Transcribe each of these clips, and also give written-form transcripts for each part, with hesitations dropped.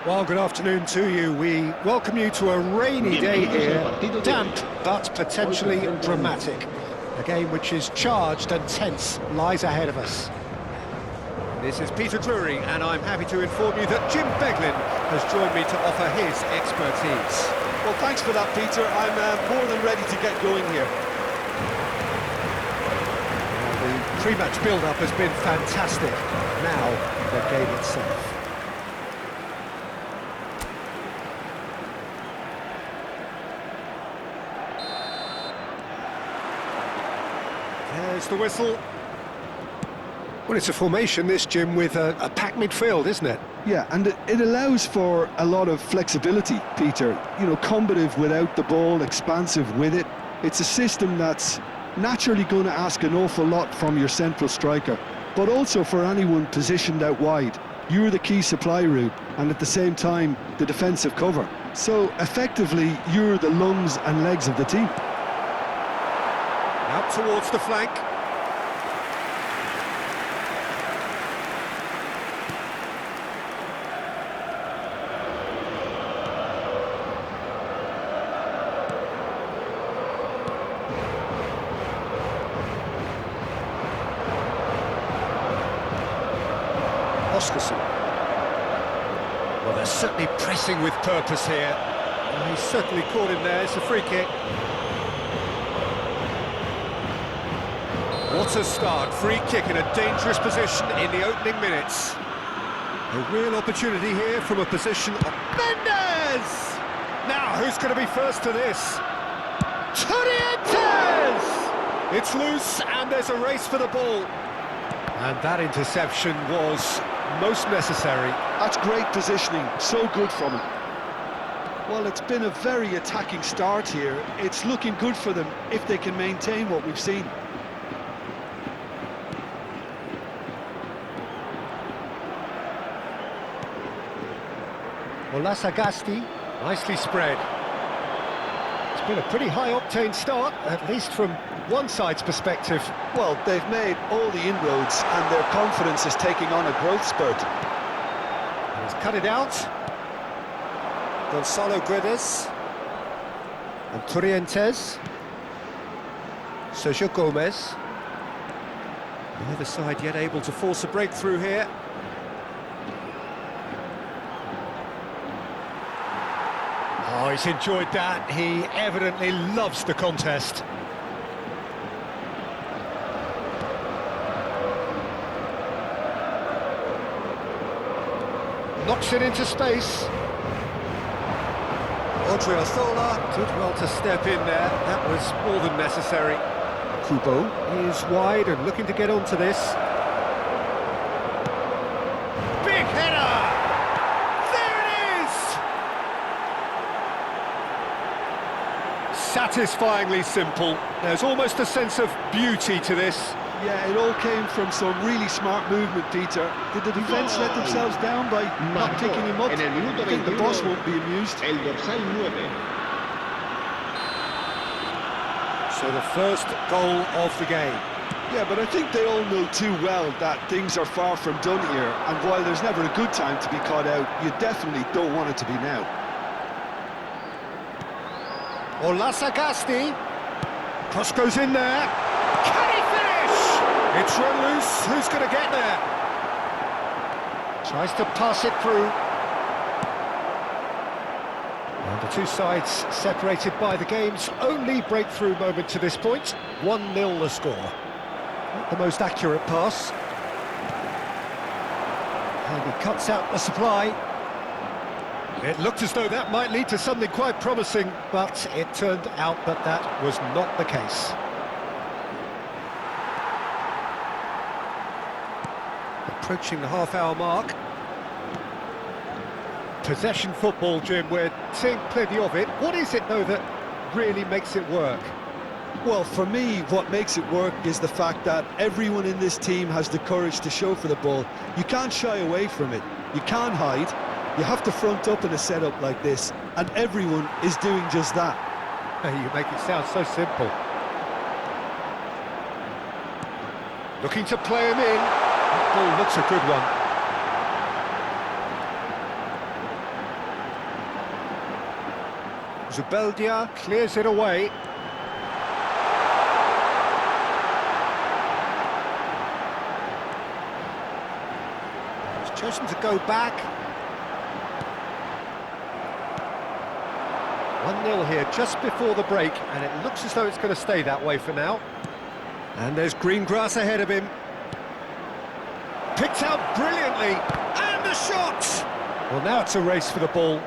Well, good afternoon to you. We welcome you to a rainy day here, damp but potentially dramatic. A game which is charged and tense lies ahead of us. This is Peter Drury, and I'm happy to inform you that Jim Beglin has joined me to offer his expertise. Well, thanks for that, Peter. I'm more than ready to get going here. The pre-match build-up has been fantastic. Now, the game itself. There's the whistle. Well, it's a formation, this, Jim, with a packed midfield, isn't it? Yeah, and it allows for a lot of flexibility, Peter. You know, combative without the ball, expansive with it. It's a system that's naturally going to ask an awful lot from your central striker, but also for anyone positioned out wide. You're the key supply route, and at the same time, the defensive cover. So, effectively, you're the lungs and legs of the team. Out towards the flank. Oscarson. Well, they're certainly pressing with purpose here. Well, he's certainly caught him there. It's a free kick. What a start. Free kick in a dangerous position in the opening minutes. A real opportunity here from a position of Mendes! Now, who's going to be first to this? Torrientes! It's loose, and there's a race for the ball. And that interception was most necessary. That's great positioning, so good from him. Well, it's been a very attacking start here. It's looking good for them if they can maintain what we've seen. Sagasti, nicely spread. It's been a pretty high-octane start, at least from one side's perspective. Well, they've made all the inroads and their confidence is taking on a growth spurt. He's cut it out. Gonzalo Guedes. And Torrientes. Sergio Gomez. Neither side yet able to force a breakthrough here. Oh, he's enjoyed that. He evidently loves the contest. Knocks it into space. Odriozola did well to step in there. That was more than necessary. Kubo is wide and looking to get onto this. Big header! There it is! Satisfyingly simple. There's almost a sense of beauty to this. Yeah, it all came from some really smart movement, Peter. Did the defence let themselves down by not picking him up? I think the boss won't be amused. El dorsal 9. So the first goal of the game. Yeah, but I think they all know too well that things are far from done here, and while there's never a good time to be caught out, you definitely don't want it to be now. Sagasti. Cross goes in there. Can he finish? It's run loose. Who's going to get there? Tries to pass it through. And the two sides separated by the game's only breakthrough moment to this point. 1-0 the score. Not the most accurate pass. And he cuts out the supply. It looked as though that might lead to something quite promising, but it turned out that that was not the case. Approaching the half-hour mark. Possession football, Jim, we're seeing plenty of it. What is it, though, that really makes it work? Well, for me, what makes it work is the fact that everyone in this team has the courage to show for the ball. You can't shy away from it. You can't hide. You have to front up in a setup like this, and everyone is doing just that. You make it sound so simple. Looking to play him in. That ball looks a good one. Zubeldia clears it away. He's chosen to go back. 1-0 here just before the break, and it looks as though it's going to stay that way for now. And there's green grass ahead of him. Picked out brilliantly, and the shot! Well, now it's a race for the ball.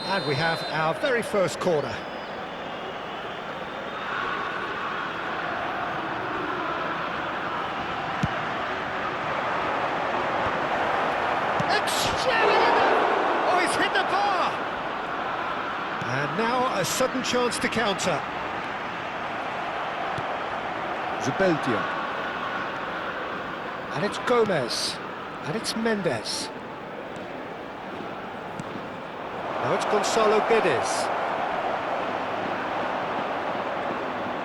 And we have our very first corner. Extravagant! Oh, he's hit the bar! And now a sudden chance to counter. Zubeldia. And it's Gomez. And it's Mendes. Now it's Gonzalo Guedes.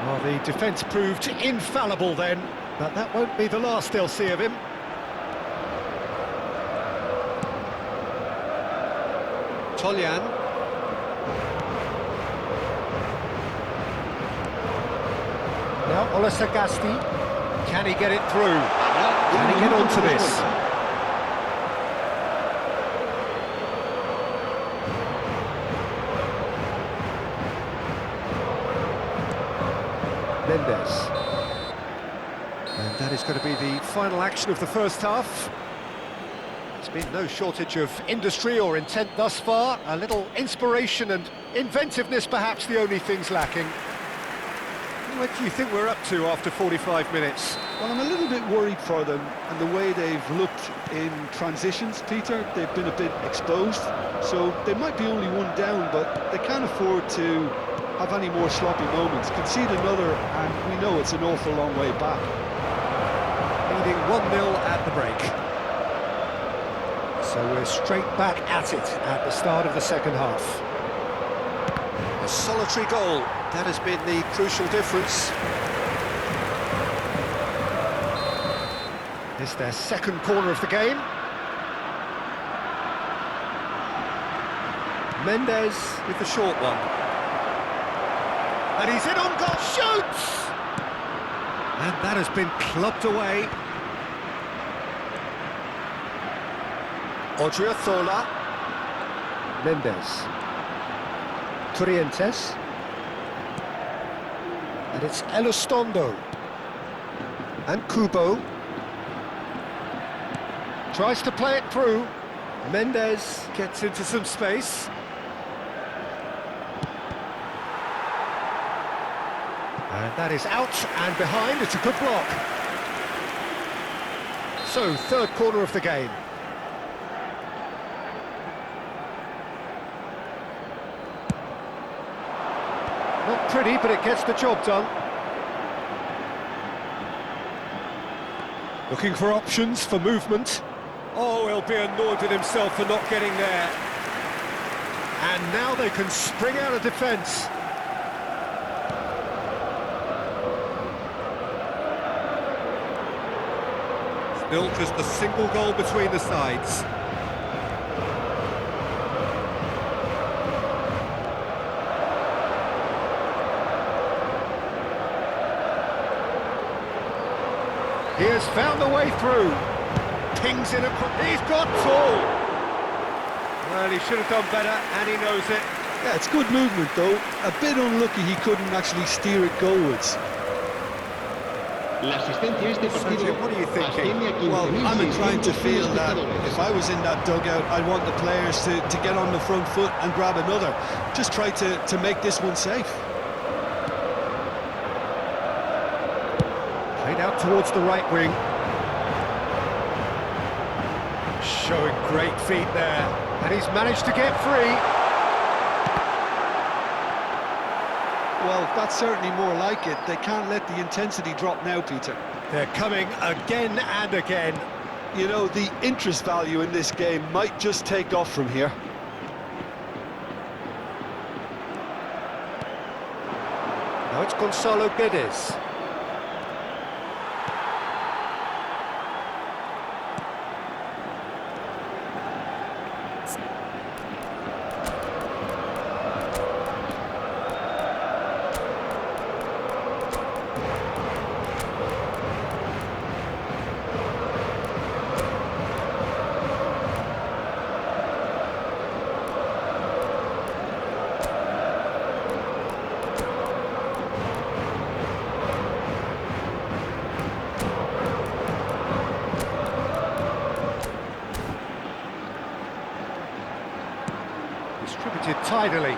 Well, the defence proved infallible then, but that won't be the last they'll see of him. Tolyan. Now Olasagasti. Can he get it through? Can he get onto this? Mendes. And that is going to be the final action of the first half. There's been no shortage of industry or intent thus far. A little inspiration and inventiveness, perhaps the only things lacking. What do you think we're up to after 45 minutes? Well, I'm a little bit worried for them and the way they've looked in transitions, Peter. They've been a bit exposed, so they might be only one down, but they can't afford to have any more sloppy moments. Concede another, and we know it's an awful long way back. Leading 1-0 at the break. So we're straight back at it at the start of the second half. A solitary goal, that has been the crucial difference. This is their second corner of the game. Mendes with the short one. And he's in on goal, shoots! And that has been clubbed away. Odriozola. Mendes. Corrientes. And it's Elostondo. And Kubo. Tries to play it through. Mendes gets into some space. And that is out and behind. It's a good block. So, third corner of the game. Not pretty, but it gets the job done. Looking for options for movement. Oh, he'll be annoyed with himself for not getting there. And now they can spring out of defence. Still just a single goal between the sides. He has found the way through. Pings in a... He's got tall! Well, he should have done better, and he knows it. Yeah, it's good movement, though. A bit unlucky he couldn't actually steer it goalwards. Sergio, what are you thinking? Well, I'm inclined to feel that if I was in that dugout, I'd want the players to get on the front foot and grab another. Just try to make this one safe. Played out towards the right wing. Showing great feet there. And he's managed to get free. Well, that's certainly more like it. They can't let the intensity drop now, Peter. They're coming again and again. You know, the interest value in this game might just take off from here. Now it's Gonzalo Guedes. Distributed tidily.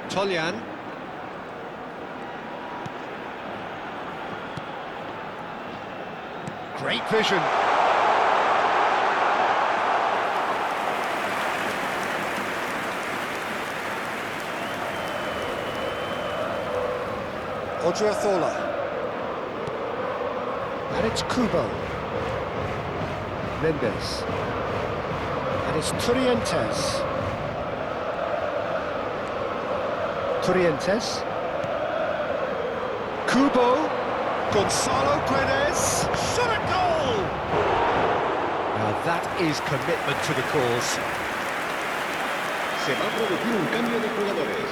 Toljan. Great vision. Odriozola. And it's Kubo. Mendes. And it's Turientes. Turientes. Kubo. Gonzalo Guedes. Shot a goal! Now that is commitment to the cause. Se va a producir un cambio de jugadores.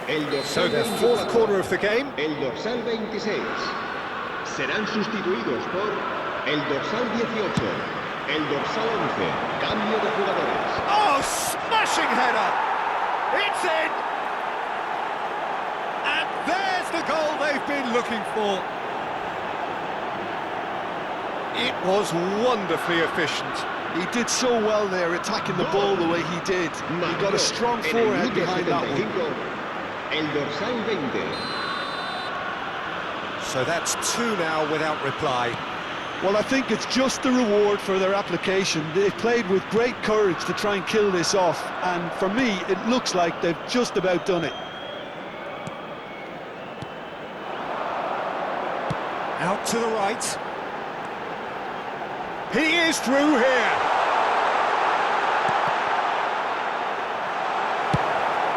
El dorsal So the 24, fourth quarter of the game. el dorsal 26. Serán sustituidos por el dorsal 18. El dorsal 11, cambio de jugadores. Oh, smashing header! It's in! And there's the goal they've been looking for. It was wonderfully efficient. He did so well there, attacking the ball the way he did. He got a strong forehead behind that one. El dorsal 20. So that's two now without reply. Well, I think it's just the reward for their application. They played with great courage to try and kill this off, and for me, it looks like they've just about done it. Out to the right. He is through here.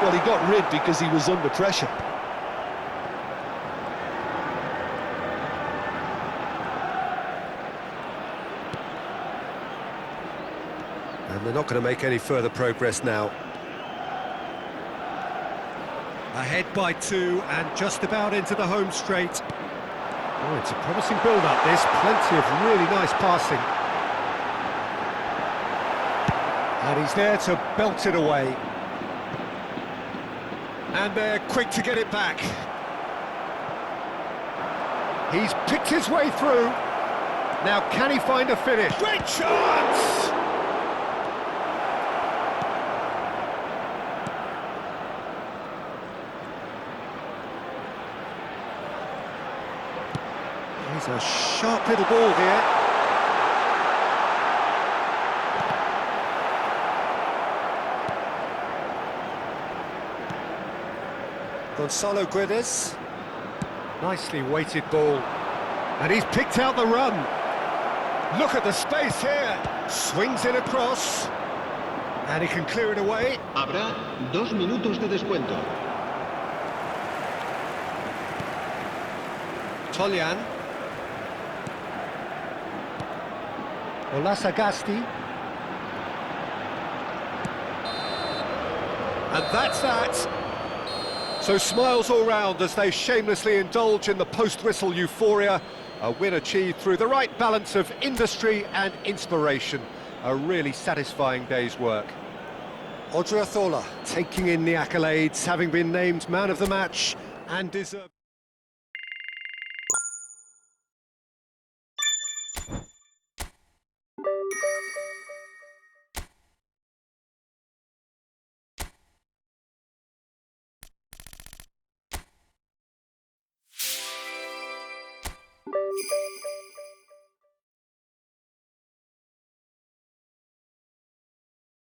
Well, he got rid because he was under pressure. And they're not going to make any further progress now. Ahead by two and just about into the home straight. Oh, it's a promising build-up, this. Plenty of really nice passing. And he's there to belt it away. And they're quick to get it back. He's picked his way through. Now, can he find a finish? Great chance! He's a sharp little ball here. Gonzalo Guedes. Nicely weighted ball. And he's picked out the run. Look at the space here. Swings it across. And he can clear it away. Habrá 2 minutos de descuento. Toljan. Olasagasti. And that's that. So smiles all round as they shamelessly indulge in the post-whistle euphoria. A win achieved through the right balance of industry and inspiration. A really satisfying day's work. Odriozola taking in the accolades, having been named man of the match and deserved.